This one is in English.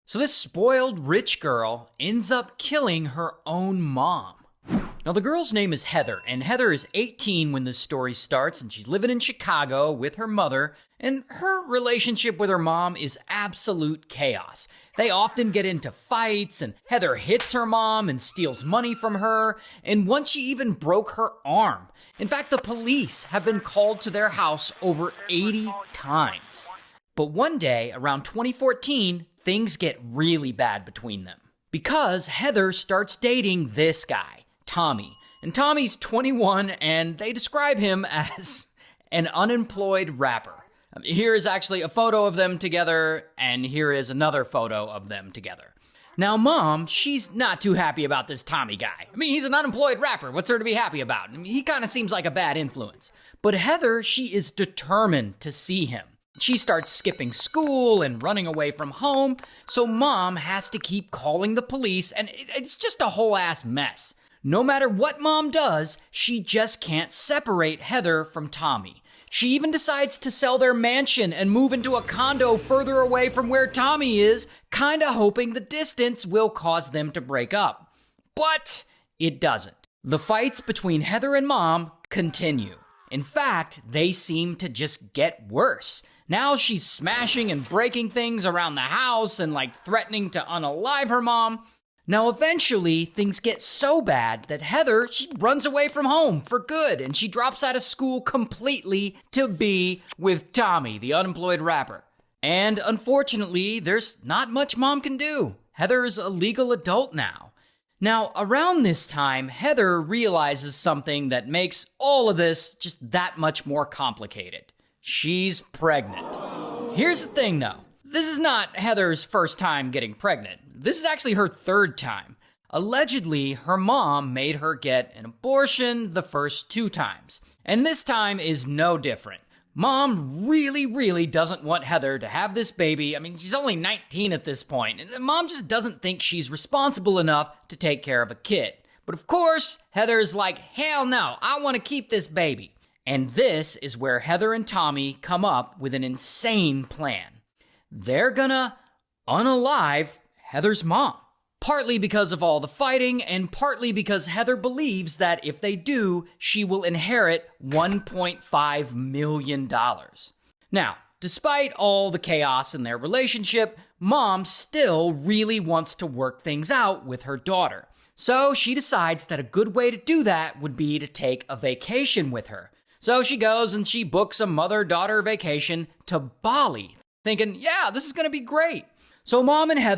So this spoiled rich girl ends up killing her own mom. Now the girl's name is Heather, and Heather is 18 when this story starts, and she's living in Chicago with her mother, and her relationship with her mom is absolute chaos. They often get into fights, and Heather hits her mom and steals money from her, and once she even broke her arm. In fact, the police have been called to their house over 80 times. But one day, around 2014, things get really bad between them. Because Heather starts dating this guy, Tommy. And Tommy's 21, and they describe him as an unemployed rapper. Here is actually a photo of them together, and here is another photo of them together. Now, Mom, she's not too happy about this Tommy guy. I mean, he's an unemployed rapper. What's there to be happy about? I mean, he kind of seems like a bad influence. But Heather, she is determined to see him. She starts skipping school and running away from home, so Mom has to keep calling the police, and it's just a whole ass mess. No matter what Mom does, she just can't separate Heather from Tommy. She even decides to sell their mansion and move into a condo further away from where Tommy is, kinda hoping the distance will cause them to break up. But it doesn't. The fights between Heather and Mom continue. In fact, they seem to just get worse. Now she's smashing and breaking things around the house and threatening to unalive her mom. Now eventually things get so bad that Heather, she runs away from home for good, and she drops out of school completely to be with Tommy, the unemployed rapper. And unfortunately, there's not much Mom can do. Heather is a legal adult now. Now, around this time, Heather realizes something that makes all of this just that much more complicated. She's pregnant. Here's the thing, though. This is not Heather's first time getting pregnant. This is actually her third time. Allegedly, her mom made her get an abortion the first 2 times. And this time is no different. Mom really doesn't want Heather to have this baby. I mean, she's only 19 at this point, and Mom just doesn't think she's responsible enough to take care of a kid. But of course, Heather's like, hell no, I want to keep this baby. And this is where Heather and Tommy come up with an insane plan. They're gonna unalive Heather's mom. Partly because of all the fighting, and partly because Heather believes that if they do, she will inherit $1.5 million. Now, despite all the chaos in their relationship, Mom still really wants to work things out with her daughter. So she decides that a good way to do that would be to take a vacation with her. So she goes and she books a mother-daughter vacation to Bali, thinking, yeah, this is going to be great. So Mom and Heather